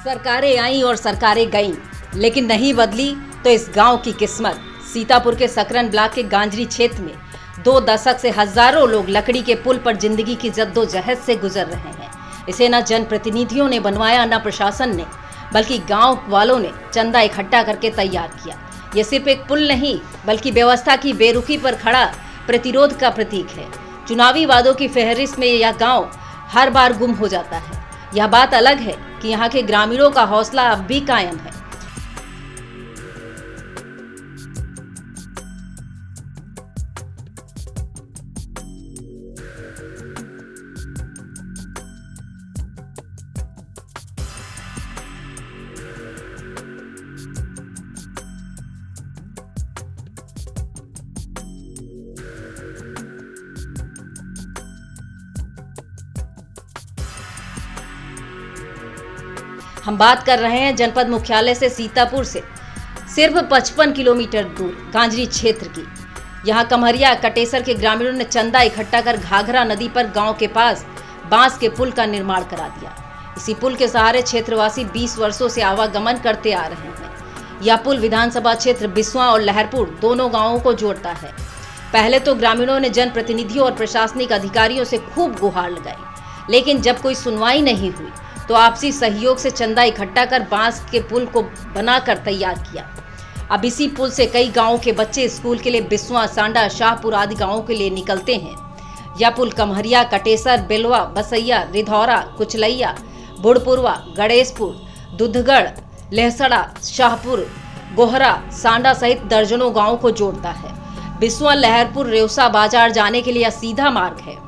सरकारें आईं और सरकारें गईं, लेकिन नहीं बदली तो इस गांव की किस्मत। सीतापुर के सकरन ब्लॉक के गांजरी क्षेत्र में 2 दशक से हजारों लोग लकड़ी के पुल पर जिंदगी की जद्दोजहद से गुजर रहे हैं। इसे न जनप्रतिनिधियों ने बनवाया, न प्रशासन ने, बल्कि गांव वालों ने चंदा इकट्ठा करके तैयार किया। ये सिर्फ एक पुल नहीं, बल्कि व्यवस्था की बेरुखी पर खड़ा प्रतिरोध का प्रतीक है। चुनावी वादों की फहरिस्त में यह गांव हर बार गुम हो जाता है। यह बात अलग है कि यहाँ के ग्रामीणों का हौसला अब भी कायम है। हम बात कर रहे हैं जनपद मुख्यालय से सीतापुर से सिर्फ 55 किलोमीटर दूर गांजरी क्षेत्र की। यहाँ कमहरिया कटेसर के ग्रामीणों ने चंदा इकट्ठा कर घाघरा नदी पर गांव के पास बांस के पुल का निर्माण करा दिया। इसी पुल के सहारे क्षेत्रवासी 20 वर्षों से आवागमन करते आ रहे हैं। यह पुल विधानसभा क्षेत्र बिस्वा और लहरपुर दोनों गांवों को जोड़ता है। पहले तो ग्रामीणों ने जनप्रतिनिधियों और प्रशासनिक अधिकारियों से खूब गुहार लगाई, लेकिन जब कोई सुनवाई नहीं हुई तो आपसी सहयोग से चंदा इकट्ठा कर बांस के पुल को बनाकर तैयार किया। अब इसी पुल से कई गांवों के बच्चे स्कूल के लिए बिस्वा, सांडा, शाहपुर आदि गांवों के लिए निकलते हैं। यह पुल कमहरिया, कटेसर, बेलवा, बसैया, रिधौरा, कुचलैया, बुढ़पुरवा, गणेशपुर, दुधगढ़, लहसड़ा, शाहपुर, गोहरा, सांडा सहित दर्जनों गांवों को जोड़ता है। बिस्वा, लहरपुर, रेवसा बाजार जाने के लिए यह सीधा मार्ग है।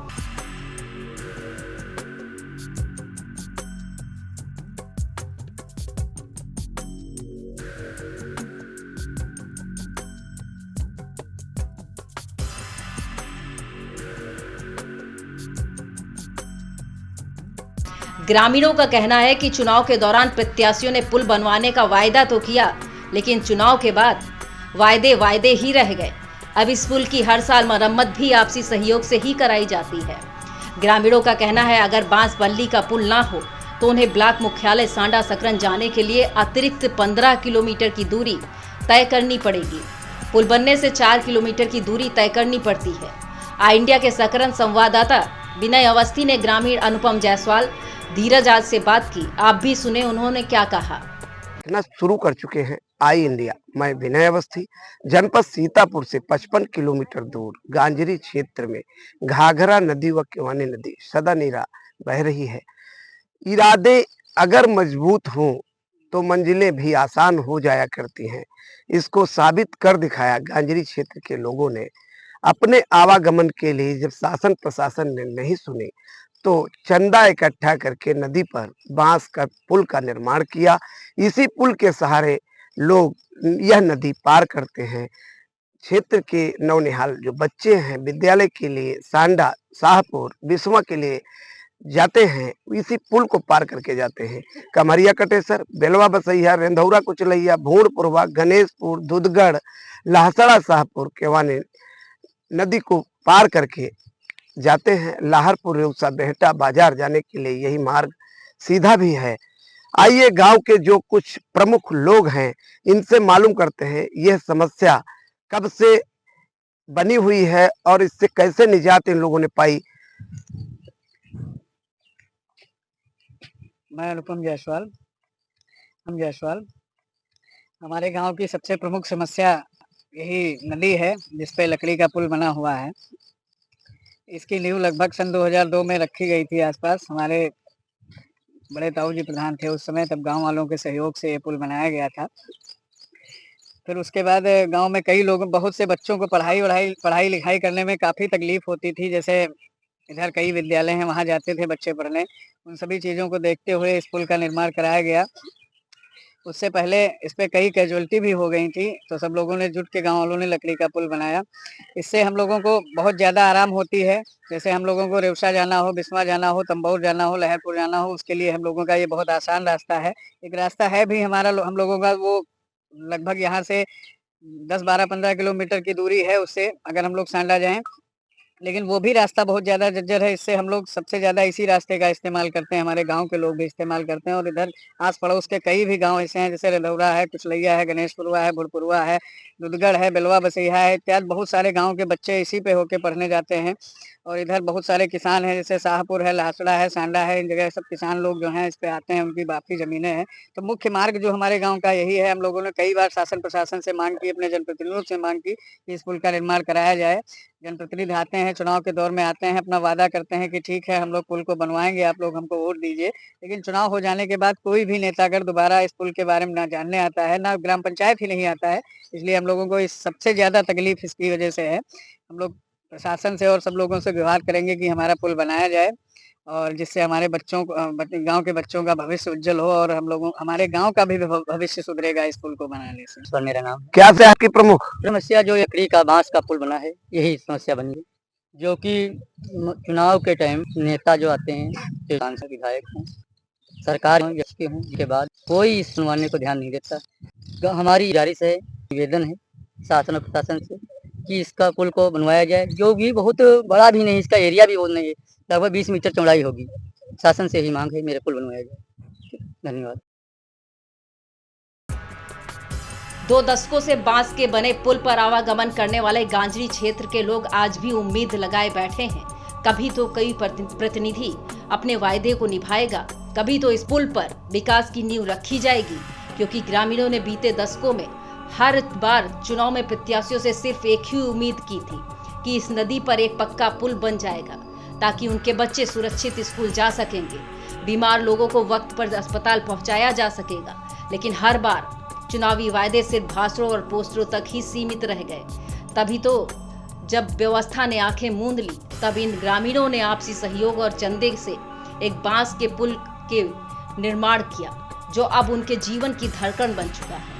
ग्रामीणों का कहना है कि चुनाव के दौरान प्रत्याशियों ने पुल बनवाने का वायदा तो किया, लेकिन चुनाव के बाद वायदे ही रह गए। अब इस पुल की हर साल मरम्मत भी आपसी सहयोग से ही कराई जाती है। ग्रामीणों का कहना है अगर बांस बल्ली का पुल ना हो तो उन्हें ब्लॉक मुख्यालय सांडा सकरन जाने के लिए अतिरिक्त 15 किलोमीटर की दूरी तय करनी पड़ेगी। पुल बनने से 4 किलोमीटर की दूरी तय करनी पड़ती है। आई इंडिया के सकरन संवाददाता विनय अवस्थी ने ग्रामीण अनुपम जायसवाल, धीरज आज से बात की। आप भी सुने उन्होंने क्या कहा। शुरू कर चुके हैं आई इंडिया। मैं विनय अवस्थी, जनपद सीतापुर से 55 किलोमीटर दूर गांजरी क्षेत्र में घाघरा नदी व केवानी नदी सदा नीरा बह रही है। इरादे अगर मजबूत हों तो मंजिलें भी आसान हो जाया करती हैं। इसको साबित कर दिखाया गांजरी क्षेत्र के लोगों ने। अपने आवागमन के लिए जब शासन प्रशासन ने नहीं सुनी तो चंदा इकट्ठा करके नदी पर बांस का पुल का निर्माण किया। इसी पुल के सहारे लोग यह नदी पार करते हैं। क्षेत्र के नौनिहाल जो बच्चे हैं विद्यालय के लिए सांडा, शाहपुर, बिस्वा के लिए जाते हैं, इसी पुल को पार करके जाते हैं। कमरिया कटेसर, बेलवा बसैया, रेंधौरा कुचलैया, भूड़पुरवा, गणेशपुर, दुधगढ़, लहसड़ा, शाहपुर, केवानी नदी को पार करके जाते हैं। लाहरपुर, रेवसा, बेहटा बाजार जाने के लिए यही मार्ग सीधा भी है। आइए गांव के जो कुछ प्रमुख लोग हैं इनसे मालूम करते हैं यह समस्या कब से बनी हुई है और इससे कैसे निजात इन लोगों ने पाई। मैं अनुपम जायसवाल। हम जायसवाल, हमारे गांव की सबसे प्रमुख समस्या यही नदी है जिसपे लकड़ी का पुल बना हुआ है। इसकी नींव लगभग सन 2002 में रखी गई थी आसपास। हमारे बड़े ताऊ जी प्रधान थे उस समय, तब गांव वालों के सहयोग से ये पुल बनाया गया था। फिर उसके बाद गांव में कई लोगों, बहुत से बच्चों को पढ़ाई लिखाई करने में काफ़ी तकलीफ होती थी। जैसे इधर कई विद्यालय हैं, वहाँ जाते थे बच्चे पढ़ने। उन सभी चीज़ों को देखते हुए इस पुल का निर्माण कराया गया। उससे पहले इस पे कई कैजुअल्टी भी हो गई थी, तो सब लोगों ने जुट के, गांव वालों ने लकड़ी का पुल बनाया। इससे हम लोगों को बहुत ज़्यादा आराम होती है। जैसे हम लोगों को रेवसा जाना हो, बिस्वा जाना हो, तंबौर जाना हो, लहरपुर जाना हो, उसके लिए हम लोगों का ये बहुत आसान रास्ता है। एक रास्ता है भी हमारा, हम लोगों का, वो लगभग यहाँ से 10, 12, 15 किलोमीटर की दूरी है। उससे अगर हम लोग सांडा जाएँ लेकिन वो भी रास्ता बहुत ज़्यादा जर्जर है। इससे हम लोग सबसे ज़्यादा इसी रास्ते का इस्तेमाल करते हैं, हमारे गाँव के लोग भी इस्तेमाल करते हैं। और इधर आस-पड़ोस के कई भी गाँव ऐसे हैं, जैसे रदौरा है, कुचलैया है, गणेशपुरवा है, भुरपुरवा है, दुधगढ़ है, बेलवा बसैया है, इत्यादि बहुत सारे गाँव के बच्चे इसी पे होके पढ़ने जाते हैं। और इधर बहुत सारे किसान हैं, जैसे शाहपुर है, लासड़ा है, सांडा है, इन जगह सब किसान लोग जो हैं इस पे आते हैं, उनकी काफ़ी ज़मीनें हैं। तो मुख्य मार्ग जो हमारे गाँव का यही है। हम लोगों ने कई बार शासन प्रशासन से माँग की, अपने जनप्रतिनिधियों से माँग की कि इस पुल का निर्माण कराया जाए। जनप्रतिनिधि आते हैं, चुनाव के दौर में आते हैं, अपना वादा करते हैं कि ठीक है हम लोग पुल को बनवाएँगे, आप लोग हमको वोट दीजिए। लेकिन चुनाव हो जाने के बाद कोई भी नेता अगर दोबारा इस पुल के बारे में ना जानने आता है, ना ग्राम पंचायत ही नहीं आता है, इसलिए हम लोगों को इस सबसे ज़्यादा तकलीफ़ इसकी वजह से है। हम लोग प्रशासन से और सब लोगों से गुहार करेंगे कि हमारा पुल बनाया जाए और जिससे हमारे बच्चों को गाँव के बच्चों का भविष्य उज्जवल हो और हमारे गाँव का भी भविष्य सुधरेगा इस पुल को बनाने से। सर मेरा नाम है। क्या से आपकी प्रमुख समस्या जो लकड़ी का बांस का पुल बना है, यही समस्या बनी है, जो कि चुनाव के टाइम नेता जो आते हैं, जो सांसद विधायक हों, सरकार हों, के हों, के बाद कोई इस सुनवाने को ध्यान नहीं देता। हमारी गुजारिश है, निवेदन है शासन और प्रशासन से कि इसका पुल को बनवाया जाए, जो भी बहुत बड़ा भी नहीं, इसका एरिया भी बहुत नहीं है, लगभग 20 मीटर चौड़ाई होगी। शासन से ही मांग है मेरे पुल बनवाया जाए। धन्यवाद। 2 दशकों से बांस के बने पुल पर आवागमन करने वाले गांजरी क्षेत्र के लोग आज भी उम्मीद लगाए बैठे हैं। कभी तो कई प्रतिनिधि अपने वायदे को निभाएगा, कभी तो इस पुल पर विकास की नींव रखी जाएगी, क्योंकि ग्रामीणों ने बीते दशकों में हर बार चुनाव में प्रत्याशियों से सिर्फ एक ही उम्मीद की थी कि इस नदी पर एक पक्का पुल बन जाएगा ताकि उनके बच्चे सुरक्षित स्कूल जा सकेंगे, बीमार लोगों को वक्त पर अस्पताल पहुंचाया जा सकेगा। लेकिन हर बार चुनावी वायदे सिर्फ भाषणों और पोस्टरों तक ही सीमित रह गए। तभी तो जब व्यवस्था ने आंखें मूंद ली, तब इन ग्रामीणों ने आपसी सहयोग और चंदे से एक बांस के पुल के निर्माण किया, जो अब उनके जीवन की धड़कन बन चुका है।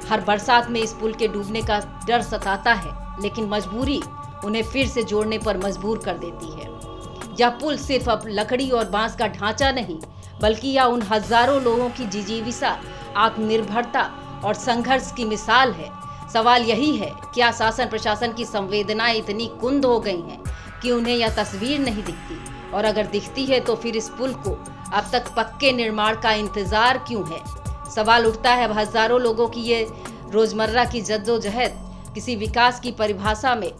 हर बरसात में इस पुल के डूबने का डर सताता है, लेकिन मजबूरी उन्हें फिर से जोड़ने पर मजबूर कर देती है। यह पुल सिर्फ अब लकड़ी और बांस का ढांचा नहीं, बल्कि यह उन हजारों लोगों की जिजीविका, आत्मनिर्भरता और संघर्ष की मिसाल है। सवाल यही है, क्या शासन प्रशासन की संवेदनाएं इतनी कुंद हो गई हैं कि उन्हें यह तस्वीर नहीं दिखती? और अगर दिखती है तो फिर इस पुल को अब तक पक्के निर्माण का इंतजार क्यों है? सवाल उठता है, अब हजारों लोगों की ये रोजमर्रा की जद्दोजहद किसी विकास की परिभाषा में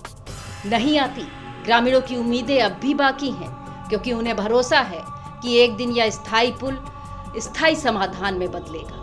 नहीं आती। ग्रामीणों की उम्मीदें अब भी बाकी हैं, क्योंकि उन्हें भरोसा है कि एक दिन यह स्थायी पुल स्थायी समाधान में बदलेगा।